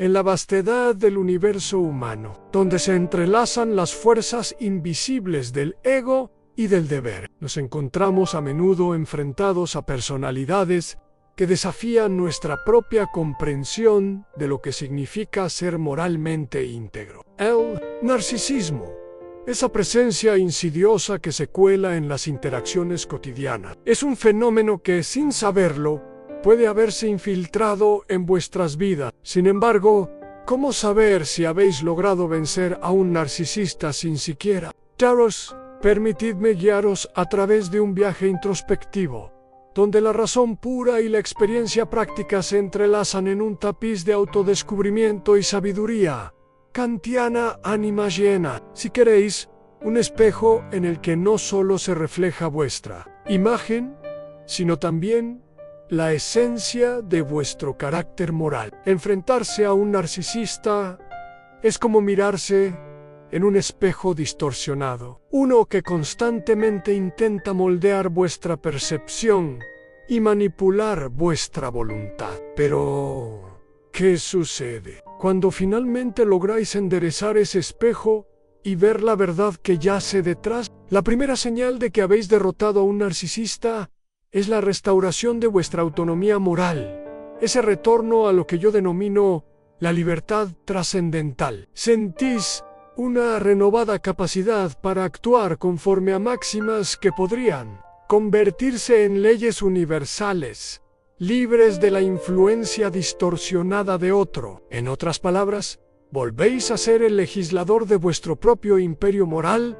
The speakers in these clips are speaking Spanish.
en la vastedad del universo humano, donde se entrelazan las fuerzas invisibles del ego y del deber. Nos encontramos a menudo enfrentados a personalidades que desafían nuestra propia comprensión de lo que significa ser moralmente íntegro. El narcisismo, esa presencia insidiosa que se cuela en las interacciones cotidianas, es un fenómeno que, sin saberlo, puede haberse infiltrado en vuestras vidas. Sin embargo, ¿cómo saber si habéis logrado vencer a un narcisista sin siquiera daros? Permitidme guiaros a través de un viaje introspectivo, donde la razón pura y la experiencia práctica se entrelazan en un tapiz de autodescubrimiento y sabiduría. Kantiana ánima llena, si queréis, un espejo en el que no solo se refleja vuestra imagen, sino también la esencia de vuestro carácter moral. Enfrentarse a un narcisista es como mirarse en un espejo distorsionado, uno que constantemente intenta moldear vuestra percepción y manipular vuestra voluntad. Pero, ¿qué sucede cuando finalmente lográis enderezar ese espejo y ver la verdad que yace detrás? La primera señal de que habéis derrotado a un narcisista es la restauración de vuestra autonomía moral, ese retorno a lo que yo denomino la libertad trascendental. Sentís una renovada capacidad para actuar conforme a máximas que podrían convertirse en leyes universales, libres de la influencia distorsionada de otro. En otras palabras, volvéis a ser el legislador de vuestro propio imperio moral.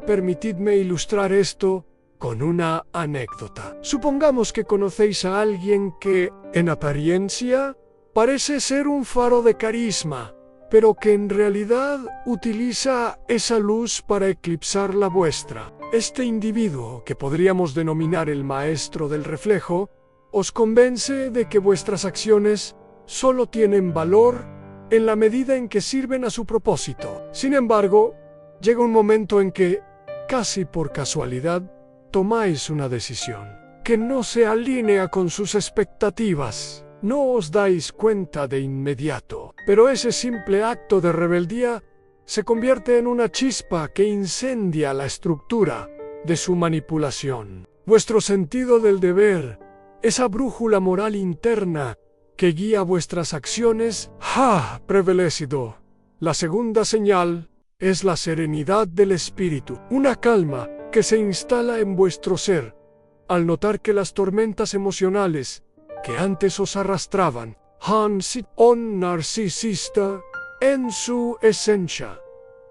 Permitidme ilustrar esto con una anécdota. Supongamos que conocéis a alguien que, en apariencia, parece ser un faro de carisma, pero que en realidad utiliza esa luz para eclipsar la vuestra. Este individuo, que podríamos denominar el maestro del reflejo, os convence de que vuestras acciones solo tienen valor en la medida en que sirven a su propósito. Sin embargo, llega un momento en que, casi por casualidad, tomáis una decisión que no se alinea con sus expectativas. No os dais cuenta de inmediato, pero ese simple acto de rebeldía se convierte en una chispa que incendia la estructura de su manipulación. Vuestro sentido del deber, esa brújula moral interna que guía vuestras acciones, ha prevalecido. La segunda señal es la serenidad del espíritu, una calma que se instala en vuestro ser al notar que las tormentas emocionales que antes os arrastraban han sido. Un narcisista, en su esencia,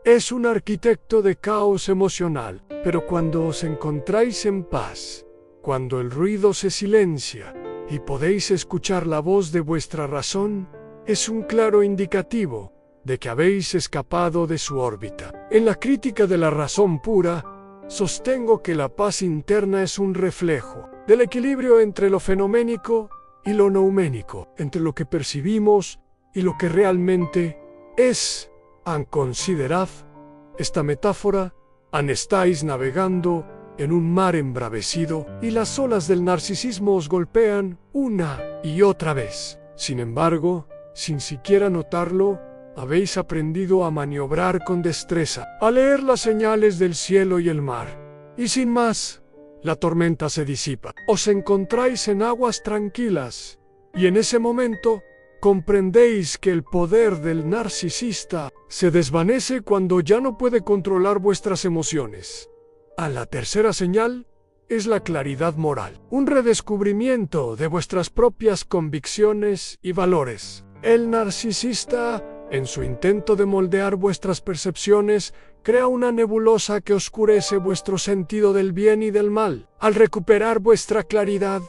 es un arquitecto de caos emocional, pero cuando os encontráis en paz, cuando el ruido se silencia y podéis escuchar la voz de vuestra razón, es un claro indicativo de que habéis escapado de su órbita. En la crítica de la razón pura, sostengo que la paz interna es un reflejo del equilibrio entre lo fenoménico y lo nouménico, entre lo que percibimos y lo que realmente es. Considerad esta metáfora. Estáis navegando en un mar embravecido y las olas del narcisismo os golpean una y otra vez. Sin embargo, sin siquiera notarlo, habéis aprendido a maniobrar con destreza, a leer las señales del cielo y el mar. Y sin más, la tormenta se disipa. Os encontráis en aguas tranquilas, y en ese momento comprendéis que el poder del narcisista se desvanece cuando ya no puede controlar vuestras emociones. La tercera señal es la claridad moral, un redescubrimiento de vuestras propias convicciones y valores. El narcisista, en su intento de moldear vuestras percepciones, crea una nebulosa que oscurece vuestro sentido del bien y del mal. Al recuperar vuestra claridad,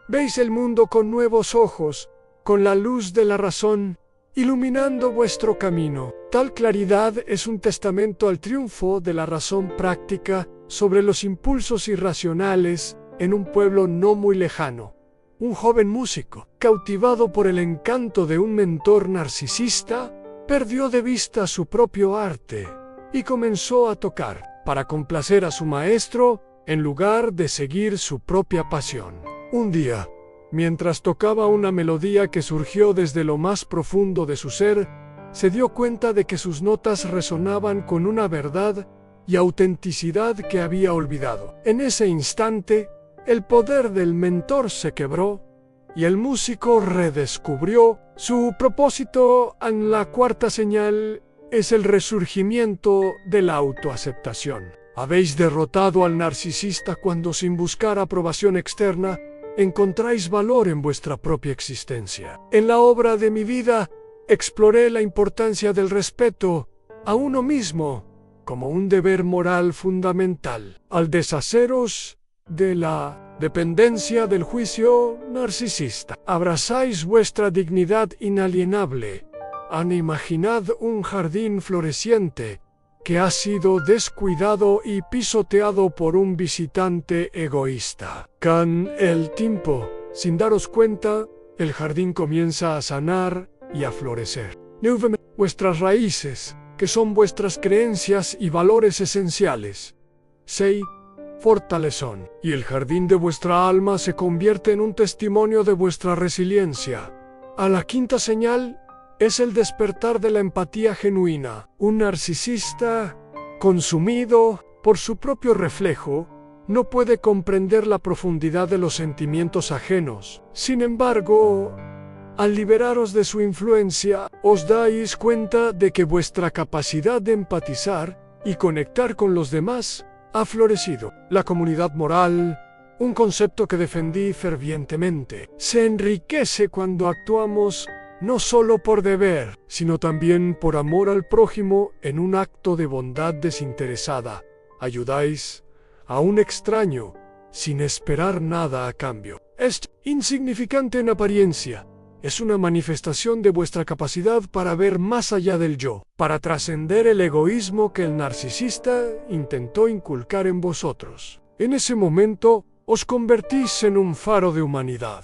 veis el mundo con nuevos ojos, con la luz de la razón, iluminando vuestro camino. Tal claridad es un testamento al triunfo de la razón práctica sobre los impulsos irracionales en un pueblo no muy lejano. Un joven músico, cautivado por el encanto de un mentor narcisista, perdió de vista su propio arte y comenzó a tocar para complacer a su maestro en lugar de seguir su propia pasión. Un día, Mientras tocaba una melodía que surgió desde lo más profundo de su ser, se dio cuenta de que sus notas resonaban con una verdad y autenticidad que había olvidado. En ese instante, el poder del mentor se quebró y el músico redescubrió su propósito. En la cuarta señal es el resurgimiento de la autoaceptación. Habéis derrotado al narcisista cuando, sin buscar aprobación externa, encontráis valor en vuestra propia existencia. En la obra de mi vida, exploré la importancia del respeto a uno mismo como un deber moral fundamental. Al deshaceros de la dependencia del juicio narcisista, abrazáis vuestra dignidad inalienable. Imaginad un jardín floreciente que ha sido descuidado y pisoteado por un visitante egoísta. Con el tiempo, sin daros cuenta, el jardín comienza a sanar y a florecer. Vuestras raíces, que son vuestras creencias y valores esenciales, se fortalecen, y el jardín de vuestra alma se convierte en un testimonio de vuestra resiliencia. A la quinta señal es el despertar de la empatía genuina. Un narcisista, consumido por su propio reflejo, no puede comprender la profundidad de los sentimientos ajenos. Sin embargo, al liberaros de su influencia, os dais cuenta de que vuestra capacidad de empatizar y conectar con los demás ha florecido. La comunidad moral, un concepto que defendí fervientemente, se enriquece cuando actuamos no solo por deber, sino también por amor al prójimo en un acto de bondad desinteresada. Ayudáis a un extraño sin esperar nada a cambio. Es insignificante en apariencia. Es una manifestación de vuestra capacidad para ver más allá del yo, para trascender el egoísmo que el narcisista intentó inculcar en vosotros. En ese momento, os convertís en un faro de humanidad.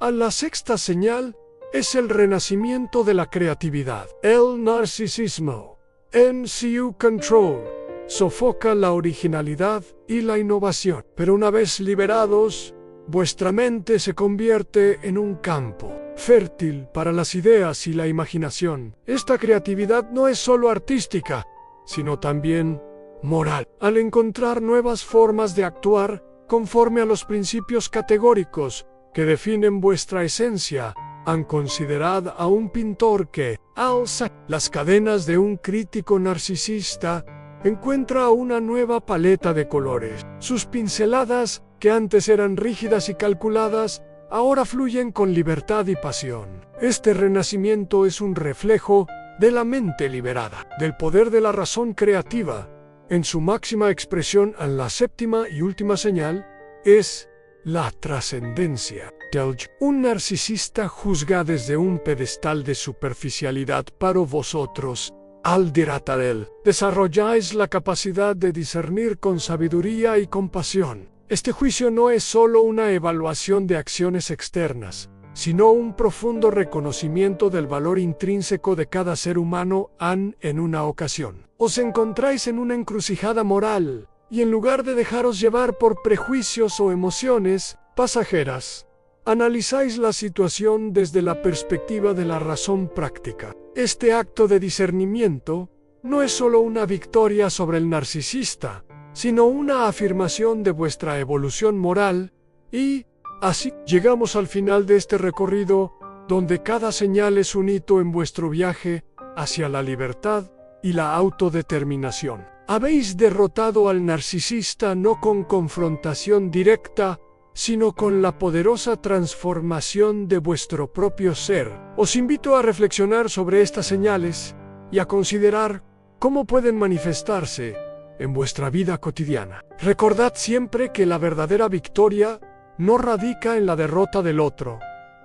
A la sexta señal es el renacimiento de la creatividad. El narcisismo, en su control, sofoca la originalidad y la innovación. Pero una vez liberados, vuestra mente se convierte en un campo fértil para las ideas y la imaginación. Esta creatividad no es solo artística, sino también moral. Al encontrar nuevas formas de actuar conforme a los principios categóricos que definen vuestra esencia, considerad a un pintor que, alza las cadenas de un crítico narcisista, encuentra una nueva paleta de colores. Sus pinceladas, que antes eran rígidas y calculadas, ahora fluyen con libertad y pasión. Este renacimiento es un reflejo de la mente liberada, del poder de la razón creativa. En su máxima expresión, en la séptima y última señal, es la trascendencia del yo. Un narcisista juzga desde un pedestal de superficialidad, pero vosotros, al derrotar él, desarrolláis la capacidad de discernir con sabiduría y compasión. Este juicio no es solo una evaluación de acciones externas, sino un profundo reconocimiento del valor intrínseco de cada ser humano. En una ocasión, os encontráis en una encrucijada moral, y en lugar de dejaros llevar por prejuicios o emociones pasajeras, analizáis la situación desde la perspectiva de la razón práctica. Este acto de discernimiento no es solo una victoria sobre el narcisista, sino una afirmación de vuestra evolución moral, y así llegamos al final de este recorrido, donde cada señal es un hito en vuestro viaje hacia la libertad y la autodeterminación. Habéis derrotado al narcisista no con confrontación directa, sino con la poderosa transformación de vuestro propio ser. Os invito a reflexionar sobre estas señales y a considerar cómo pueden manifestarse en vuestra vida cotidiana. Recordad siempre que la verdadera victoria no radica en la derrota del otro,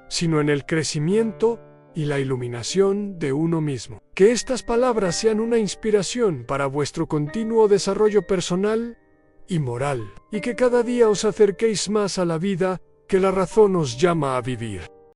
sino en el crecimiento y la iluminación de uno mismo. Que estas palabras sean una inspiración para vuestro continuo desarrollo personal y moral, y que cada día os acerquéis más a la vida que la razón os llama a vivir.